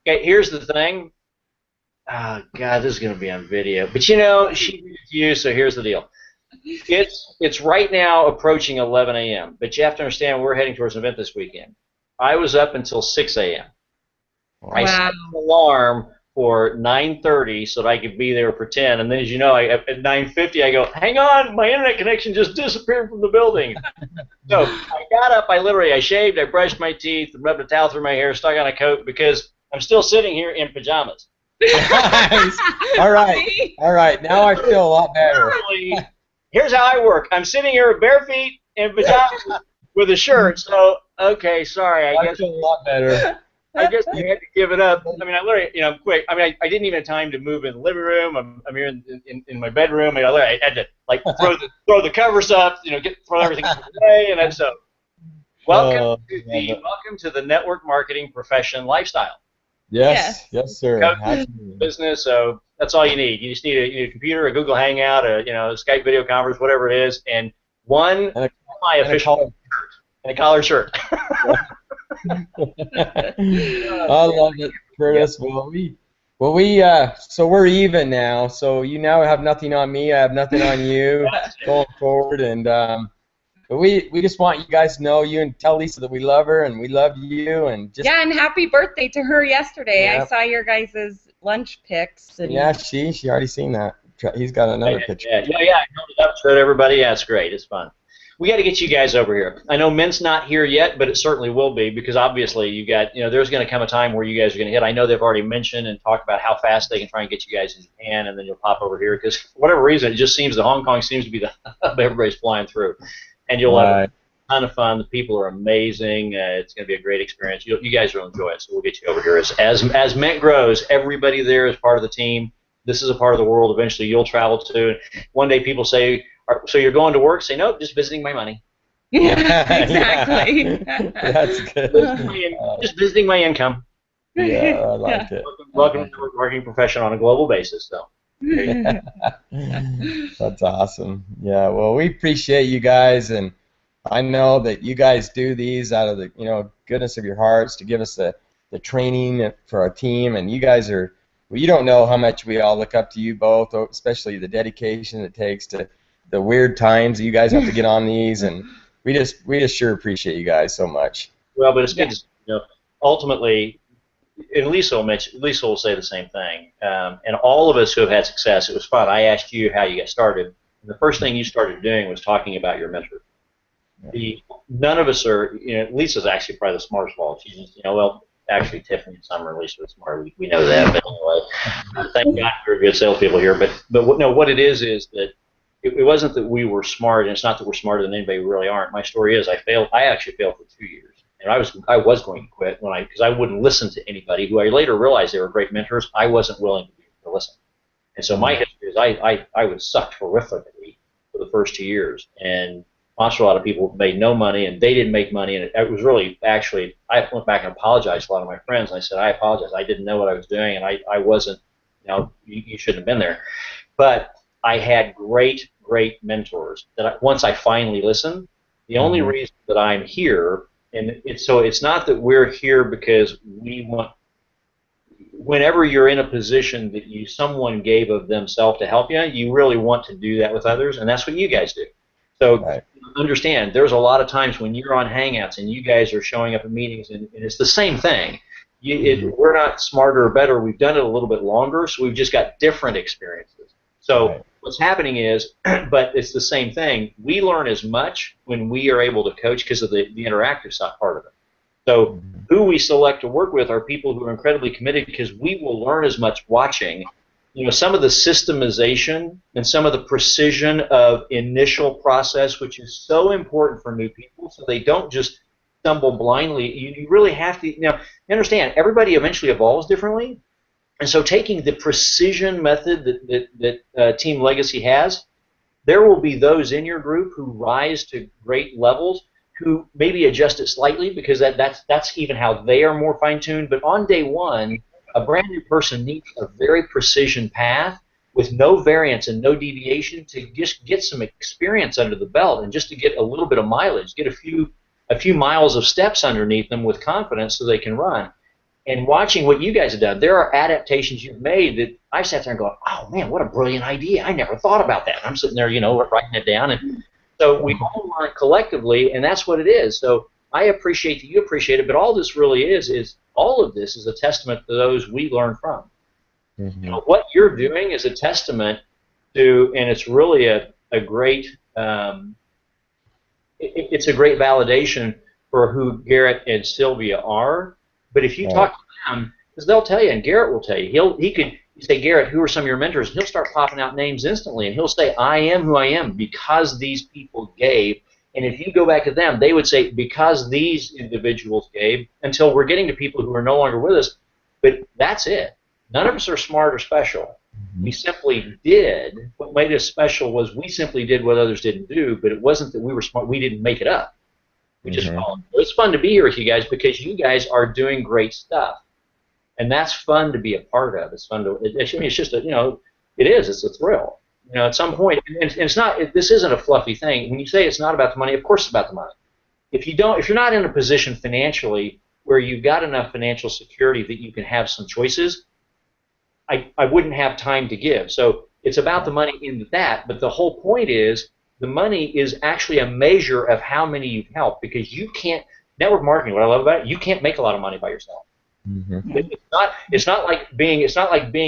here's the thing. Oh God, this is gonna be on video. But she did it to you, so here's the deal. It's right now approaching 11 a.m. But you have to understand we're heading towards an event this weekend. I was up until 6 a.m. I set an alarm for 9:30 so that I could be there for 10. And then, as you know, at 9:50 I go, hang on, my internet connection just disappeared from the building. So I got up, I shaved, I brushed my teeth, rubbed a towel through my hair, stuck on a coat because I'm still sitting here in pajamas. Nice. All right. Now I feel a lot better. Here's how I work. I'm sitting here with bare feet and pajamas with a shirt. So, okay, sorry. I feel a lot better. I guess I had to give it up. I literally, I'm quick. I didn't even have time to move in the living room. I'm here in my bedroom. I had to throw the covers up, throw everything away, and so. Welcome to the network marketing profession lifestyle. Yes, sir. Business. So That's all you need. You just need a computer, a Google Hangout, a Skype video conference, whatever it is, and one semi-official and a collared shirt. I love it, Curtis. So we're even now. So you now have nothing on me. I have nothing on you going forward, and but we just want you guys to know you and tell Lisa that we love her and we love you and just and happy birthday to her yesterday. Yep. I saw your guys' lunch pics. And yeah, she already seen that. He's got another picture. Yeah. I held it up, showed everybody. Yeah, it's great. It's fun. We got to get you guys over here. I know MYNT's not here yet, but it certainly will be because obviously you got, there's going to come a time where you guys are going to hit. I know they've already mentioned and talked about how fast they can try and get you guys in Japan, and then you'll pop over here because for whatever reason, it just seems that Hong Kong seems to be the hub everybody's flying through, and you'll have a ton of fun. The people are amazing. It's going to be a great experience. You guys will enjoy it, so we'll get you over here. As MYNT grows, everybody there is part of the team. This is a part of the world eventually you'll travel to. One day people say, so you're going to work? Say, nope, just visiting my money. Yeah, exactly. That's good. Just visiting my income. Yeah, I like it. Welcome to a working profession on a global basis, though. That's awesome. Yeah, well, we appreciate you guys, and I know that you guys do these out of the goodness of your hearts to give us the training for our team, and you guys are. Well, you don't know how much we all look up to you both, especially the dedication it takes to the weird times that you guys have to get on these, and we just sure appreciate you guys so much. Well, but it's good to, ultimately, and Lisa will say the same thing, and all of us who have had success, it was fun. I asked you how you got started, and the first thing you started doing was talking about your mentor. Yeah. None of us are, Lisa's actually probably the smartest of all. She's just, actually, Tiffany and Summer and Lisa are smart. We know that. But anyway, thank God we're good salespeople here. But what it is that it wasn't that we were smart, and it's not that we're smarter than anybody. We really aren't. My story is I failed. I actually failed for 2 years, and I was going to quit because I wouldn't listen to anybody who I later realized they were great mentors. I wasn't willing to listen, and so my history is I was sucked horrifically for the first 2 years, and a lot of people made no money, and they didn't make money, and it was really, actually, I went back and apologized to a lot of my friends, and I said, I apologize, I didn't know what I was doing, and I wasn't, you shouldn't have been there. But I had great mentors that once I finally listened, the only reason that I'm here, and it's not that we're here because we want, whenever you're in a position that someone gave of themselves to help you, you really want to do that with others, and that's what you guys do. So understand, there's a lot of times when you're on Hangouts and you guys are showing up at meetings, and it's the same thing. We're not smarter or better. We've done it a little bit longer, so we've just got different experiences. So what's happening is, but it's the same thing. We learn as much when we are able to coach because of the interactive side part of it. So who we select to work with are people who are incredibly committed because we will learn as much watching. Some of the systemization and some of the precision of initial process, which is so important for new people, so they don't just stumble blindly. You really have to, you understand, everybody eventually evolves differently, and so taking the precision method that Team Legacy has, there will be those in your group who rise to great levels, who maybe adjust it slightly because that's even how they are more fine-tuned, but on day one, a brand new person needs a very precision path with no variance and no deviation to just get some experience under the belt and just to get a little bit of mileage, get a few miles of steps underneath them with confidence so they can run. And watching what you guys have done, there are adaptations you've made that I sat there and go, oh man, what a brilliant idea. I never thought about that. And I'm sitting there, writing it down. And so we all learn collectively, and that's what it is. So I appreciate that you appreciate it, but all this really is all of this is a testament to those we learn from. What you're doing is a testament to, and it's really a great, it's a great validation for who Garrett and Sylvia are. But if you talk to them, because they'll tell you, and Garrett will tell you, you say, Garrett, who are some of your mentors? And he'll start popping out names instantly, and he'll say, I am who I am because these people gave. And if you go back to them, they would say, because these individuals gave, until we're getting to people who are no longer with us. But that's it. None of us are smart or special. We simply did. What made us special was we simply did what others didn't do, but it wasn't that we were smart. We didn't make it up. We just followed. So it's fun to be here with you guys because you guys are doing great stuff. And that's fun to be a part of. It's fun to. I mean, it's just a, it is. It's a thrill. At some point, and it's not. This isn't a fluffy thing. When you say it's not about the money, of course it's about the money. If you're not in a position financially where you've got enough financial security that you can have some choices, I wouldn't have time to give. So it's about the money in that. But the whole point is the money is actually a measure of how many you've helped, because you can't. Network marketing. What I love about it, you can't make a lot of money by yourself. Mm-hmm. It's not like being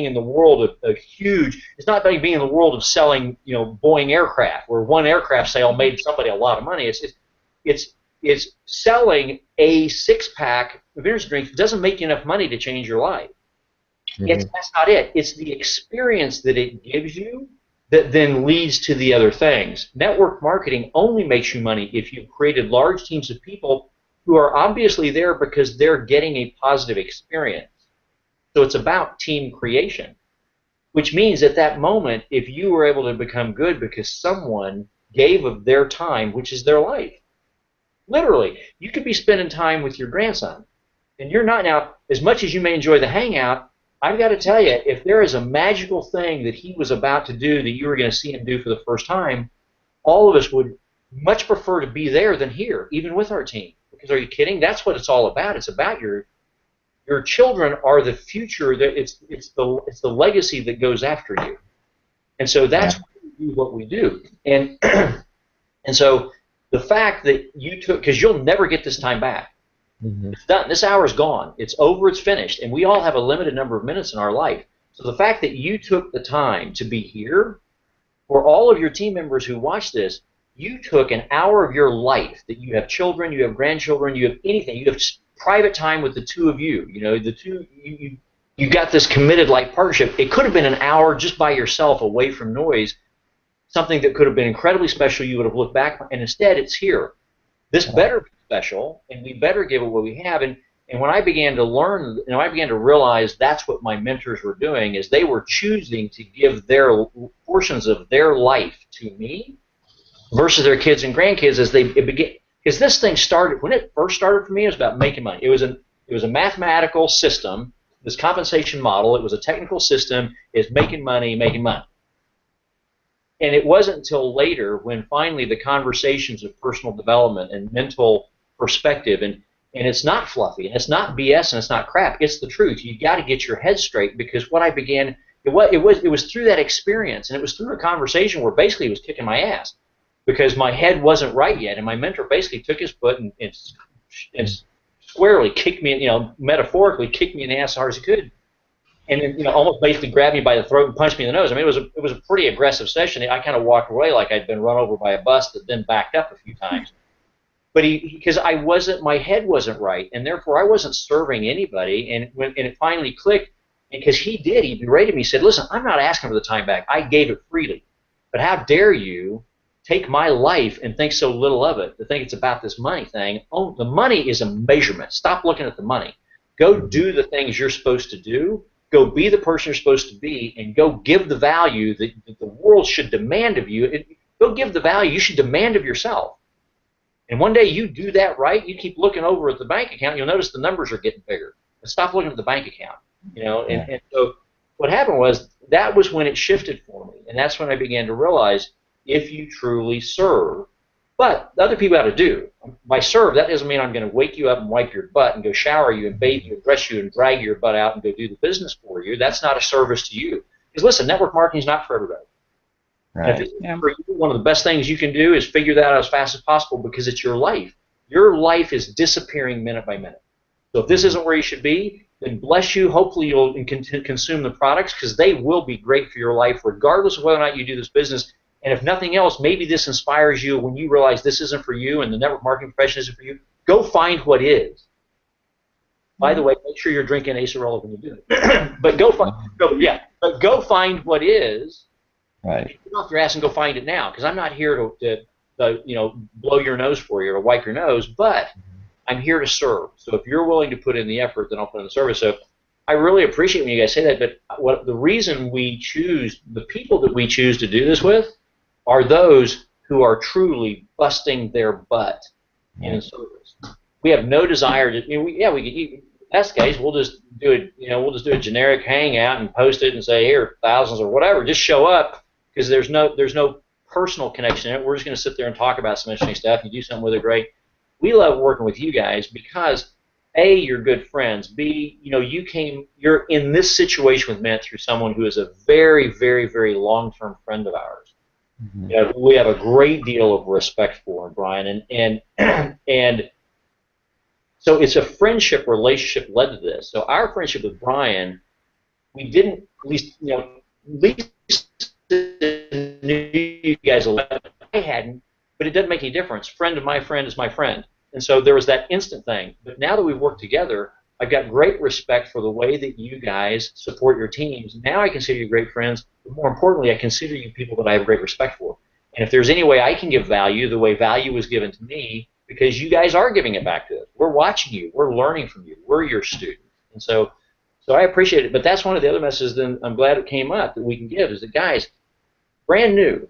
in the world of huge. It's not like being in the world of selling, Boeing aircraft, where one aircraft sale made somebody a lot of money. It's selling a 6-pack of energy drink that doesn't make you enough money to change your life. Mm-hmm. That's not it. It's the experience that it gives you that then leads to the other things. Network marketing only makes you money if you've created large teams of people who are obviously there because they're getting a positive experience. So it's about team creation, which means at that moment, if you were able to become good because someone gave of their time, which is their life. Literally, you could be spending time with your grandson, and you're not. Now, as much as you may enjoy the hangout, I've got to tell you, if there is a magical thing that he was about to do that you were going to see him do for the first time, all of us would much prefer to be there than here, even with our team. Because are you kidding? That's what it's all about. It's about your children are the future. That it's the legacy that goes after you, and so that's why we do what we do. And and so the fact that you took, because you'll never get this time back. Mm-hmm. It's done. This hour is gone. It's over. It's finished. And we all have a limited number of minutes in our life. So the fact that you took the time to be here, for all of your team members who watch this, you took an hour of your life, that you have children, you have grandchildren, you have anything, you have private time with the two of you. You got this committed life partnership. It could have been an hour just by yourself away from noise, something that could have been incredibly special. You would have looked back, and instead it's here. This better be special, and we better give it what we have. And when I began to learn, I began to realize that's what my mentors were doing, is they were choosing to give their portions of their life to me versus their kids and grandkids as it began. Because this thing started, when it first started for me, it was about making money. It was a mathematical system, this compensation model. It was a technical system. It's making money, making money. And it wasn't until later when finally the conversations of personal development and mental perspective, and it's not fluffy, and it's not BS, and it's not crap. It's the truth. You got to get your head straight, because what I began, it was through that experience, and it was through a conversation where basically he was kicking my ass because my head wasn't right yet, and my mentor basically took his foot and squarely kicked me, metaphorically kicked me in the ass as hard as he could. And then, almost basically grabbed me by the throat and punched me in the nose. I mean, it was a pretty aggressive session. I kind of walked away like I'd been run over by a bus that then backed up a few times. But because my head wasn't right, and therefore I wasn't serving anybody. And it finally clicked, because he berated me. He said, "Listen, I'm not asking for the time back. I gave it freely. But how dare you take my life and think so little of it, to think it's about this money thing? Oh, the money is a measurement. Stop looking at the money. Go do the things you're supposed to do. Go be the person you're supposed to be, and go give the value that the world should demand of you. Go give the value you should demand of yourself. And one day you do that right, you keep looking over at the bank account, you'll notice the numbers are getting bigger. And stop looking at the bank account. And so what happened was, that was when it shifted for me. And that's when I began to realize, if you truly serve, but the other people got to do. By serve, that doesn't mean I'm going to wake you up and wipe your butt and go shower you and bathe you and dress you and drag your butt out and go do the business for you. That's not a service to you. Because listen, network marketing is not for everybody. Right. And if it's for you, one of the best things you can do is figure that out as fast as possible, because it's your life. Your life is disappearing minute by minute. So if this isn't where you should be, then bless you. Hopefully you'll consume the products, because they will be great for your life regardless of whether or not you do this business. And if nothing else, maybe this inspires you when you realize this isn't for you and the network marketing profession isn't for you. Go find what is. By the way, make sure you're drinking Ace Arolla when you do it. But go find what is. Right. Get off your ass and go find it now, because I'm not here to blow your nose for you or wipe your nose, but I'm here to serve. So if you're willing to put in the effort, then I'll put in the service. So I really appreciate when you guys say that, but the reason we choose, the people that we choose to do this with, are those who are truly busting their butt in service. We have no desire to, best case, we'll just do it. We'll just do a generic hangout and post it and say here thousands or whatever. Just show up because there's no personal connection in it. We're just going to sit there and talk about some interesting stuff. You do something with it, great. We love working with you guys because A, you're good friends. B, you're in this situation with Mint through someone who is a very, very, very long-term friend of ours. Mm-hmm. We have a great deal of respect for him, Brian, and so it's a friendship relationship led to this. So our friendship with Brian, we didn't, at least knew you guys a lot. I hadn't, but it doesn't make any difference. Friend of my friend is my friend. And so there was that instant thing. But now that we've worked together, I've got great respect for the way that you guys support your teams. Now I consider you great friends, but more importantly, I consider you people that I have great respect for. And if there's any way I can give value, the way value was given to me, because you guys are giving it back to us. We're watching you. We're learning from you. We're your students. And so I appreciate it. But that's one of the other messages that I'm glad it came up that we can give is that, guys, brand new,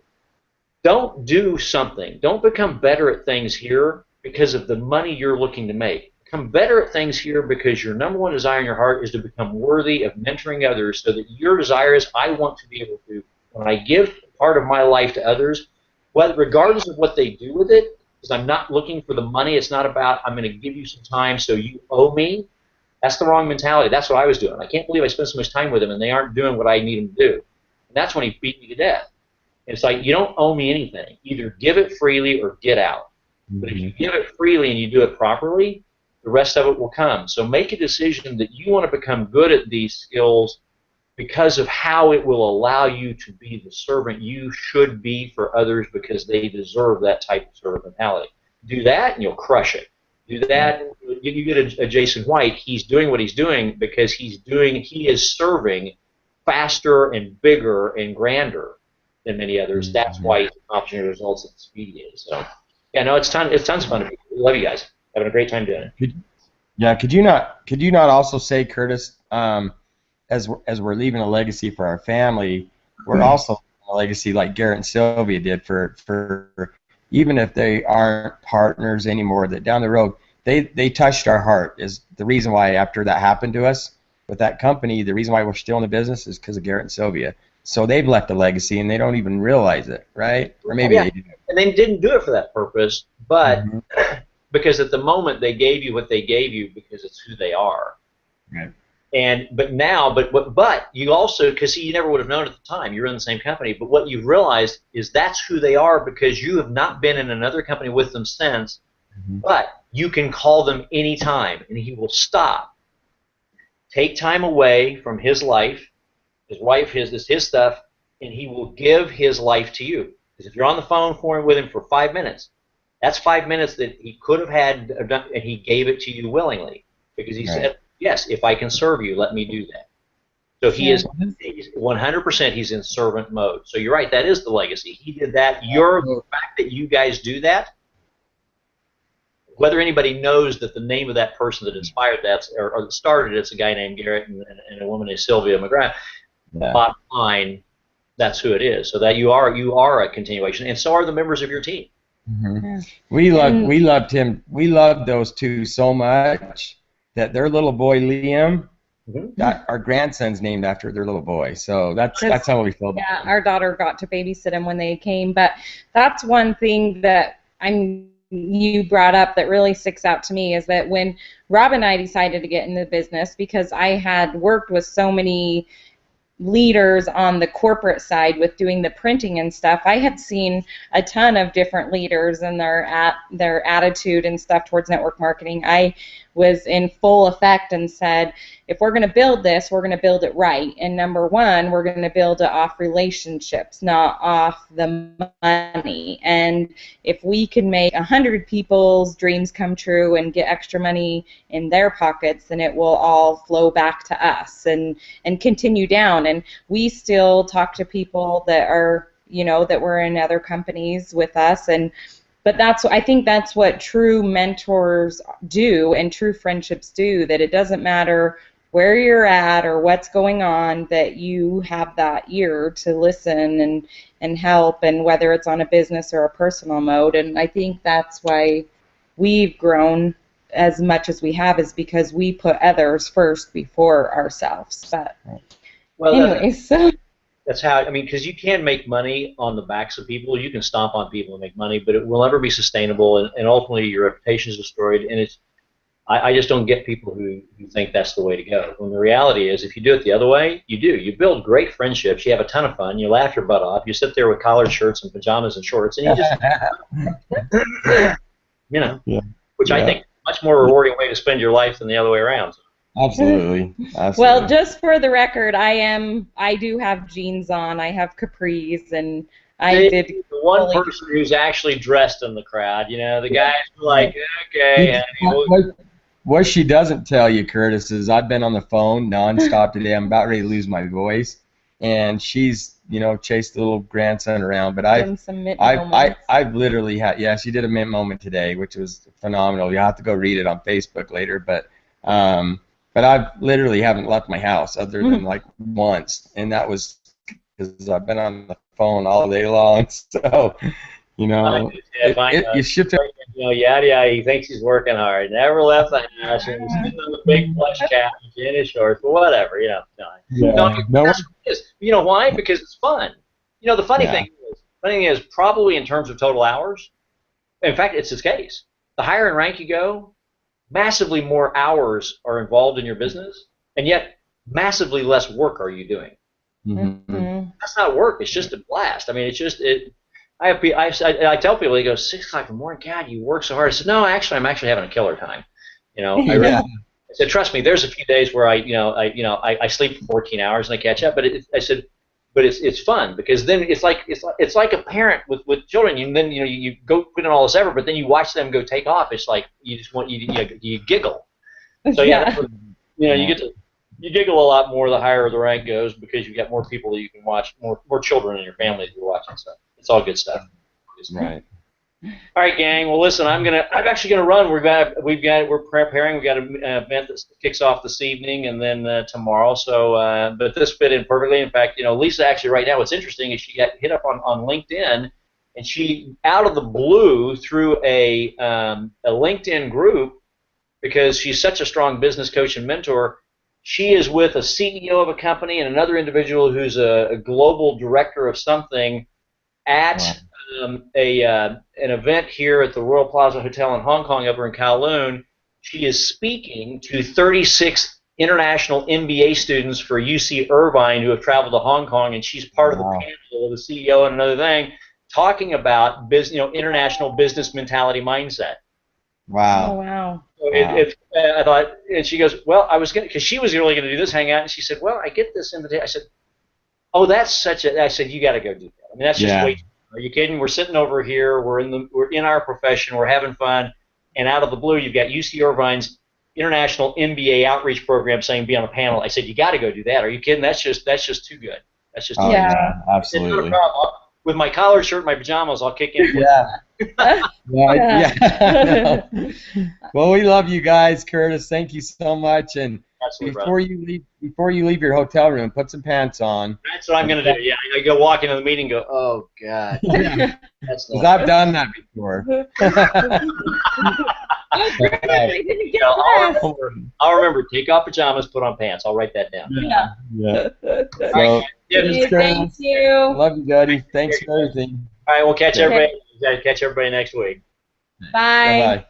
don't do something. Don't become better at things here because of the money you're looking to make. Become better at things here because your number one desire in your heart is to become worthy of mentoring others so that your desire is, I want to be able to, when I give part of my life to others, regardless of what they do with it, because I'm not looking for the money. It's not about I'm going to give you some time so you owe me. That's the wrong mentality. That's what I was doing. I can't believe I spent so much time with them and they aren't doing what I need them to do. And that's when he beat me to death. And it's like, you don't owe me anything. Either give it freely or get out. Mm-hmm. But if you give it freely and you do it properly, the rest of it will come. So make a decision that you want to become good at these skills because of how it will allow you to be the servant you should be for others because they deserve that type of servant mentality. Do that and you'll crush it. Do that, you get a Jason White, he's doing what he's doing because he is serving faster and bigger and grander than many others. Mm-hmm. That's why he's accomplishing results at the speed he is. So, yeah, no, it's tons of fun. We love you guys. Having a great time doing it. Could you not also say, Curtis, as we're leaving a legacy for our family, we're also leaving a legacy like Garrett and Sylvia did for even if they aren't partners anymore, that down the road they touched our heart. Is the reason why after that happened to us with that company, the reason why we're still in the business is because of Garrett and Sylvia. So they've left a legacy and they don't even realize it, right? Or maybe they do. And they didn't do it for that purpose, but because at the moment they gave you what they gave you because it's who they are. Right. But you also, because you never would have known at the time, you're in the same company, but what you've realized is that's who they are because you have not been in another company with them since, but you can call them anytime and he will stop, take time away from his life, his wife, his stuff, and he will give his life to you. Because if you're on the phone with him for 5 minutes, that's 5 minutes that he could have had done, and he gave it to you willingly because he said, yes, if I can serve you, let me do that. So he's 100%, he's in servant mode. So you're right, that is the legacy. He did that. The fact that you guys do that, whether anybody knows that the name of that person that inspired that or started it's a guy named Garrett and a woman named Sylvia McGrath, bottom line, that's who it is. So that you are a continuation, and so are the members of your team. Mm-hmm. We loved him. We loved those two so much that their little boy Liam, our grandson's named after their little boy. So that's how we feel about it. Yeah, our daughter got to babysit him when they came, but that's one thing that you brought up that really sticks out to me is that when Rob and I decided to get in the business, because I had worked with so many leaders on the corporate side with doing the printing and stuff, I had seen a ton of different leaders and their attitude and stuff towards network marketing. I was in full effect and said, if we're going to build this, we're going to build it right. And number one, we're going to build it off relationships, not off the money. And if we can make 100 people's dreams come true and get extra money in their pockets, then it will all flow back to us and continue down. And we still talk to people that are, that were in other companies with us, but I think that's what true mentors do and true friendships do, that it doesn't matter where you're at or what's going on, that you have that ear to listen and help, and whether it's on a business or a personal mode. And I think that's why we've grown as much as we have is because we put others first before ourselves. But well, anyways, that's how, I mean, because you can make money on the backs of people. You can stomp on people and make money, but it will never be sustainable, and ultimately your reputation is destroyed. And I just don't get people who think that's the way to go. When the reality is, if you do it the other way, you do. You build great friendships. You have a ton of fun. You laugh your butt off. You sit there with collared shirts and pajamas and shorts, and you just, you know, which I think is a much more rewarding way to spend your life than the other way around. Absolutely. Well, just for the record, I do have jeans on. I have capris, and I did. The one person who's actually dressed in the crowd, you know, the guys are like, okay. What she doesn't tell you, Curtis, is I've been on the phone nonstop today. I'm about ready to lose my voice, and she's, you know, chased the little grandson around. But I've literally had, she did a mint moment today, which was phenomenal. You'll have to go read it on Facebook later, but I've literally haven't left my house other than like once, and that was because I've been on the phone all day long. So, you know, you should. You know, yada, he thinks he's working hard. Never left the house. And he's sitting on the big plush couch in his shorts, but whatever, you know. That's what it is. You know why? Because it's fun. You know, the funny thing is, probably in terms of total hours, in fact, it's this case. The higher in rank you go, massively more hours are involved in your business, and yet massively less work are you doing. Mm-hmm. That's not work. It's just a blast. I mean, it's just I tell people, they go, 6 o'clock in the morning, God, you work so hard. I said, no, actually, I'm actually having a killer time. You know, I said, trust me, there's a few days where I sleep for 14 hours and I catch up. But I said, but it's fun because then it's like a parent with children. And then you go put in all this effort, but then you watch them go take off. It's like you just want you giggle. So you giggle a lot more the higher the rank goes because you got more people that you can watch, more children in your family that you're watching. So it's all good stuff. Right. All right, gang. Well, listen, I'm actually gonna run. We're preparing. We got an event that kicks off this evening and then tomorrow. So, but this fit in perfectly. In fact, Lisa actually right now. What's interesting is she got hit up on LinkedIn, and she out of the blue through a LinkedIn group because she's such a strong business coach and mentor. She is with a CEO of a company and another individual who's a global director of something at an event here at the Royal Plaza Hotel in Hong Kong over in Kowloon. She is speaking to 36 international MBA students for UC Irvine who have traveled to Hong Kong, and she's part of the panel of the CEO and another thing talking about international business mentality mindset. Wow. Oh, wow. So I thought, and she goes, well, I was going to, because she was really going to do this hangout, and she said, well, I get this invitation. I said, oh, that's such a, I said, you got to go do that. I mean, that's just way too much. Are you kidding? We're sitting over here, we're in our profession, we're having fun, and out of the blue, you've got UC Irvine's international MBA outreach program saying be on a panel. I said, you got to go do that. Are you kidding? That's just too good. That's just too good. Absolutely. It's not a problem. With my collared shirt and my pajamas, I'll kick in. Well, we love you guys, Curtis. Thank you so much. And before you leave your hotel room, put some pants on. That's what I'm going to do. Yeah, I go walk into the meeting and go, oh, God. That's because I've done that before. I'll remember, take off pajamas, put on pants. I'll write that down. Yeah. All right, thank you. Love you, Daddy. Thanks for everything. All right, we'll catch everybody. Catch everybody next week. Bye. Bye-bye.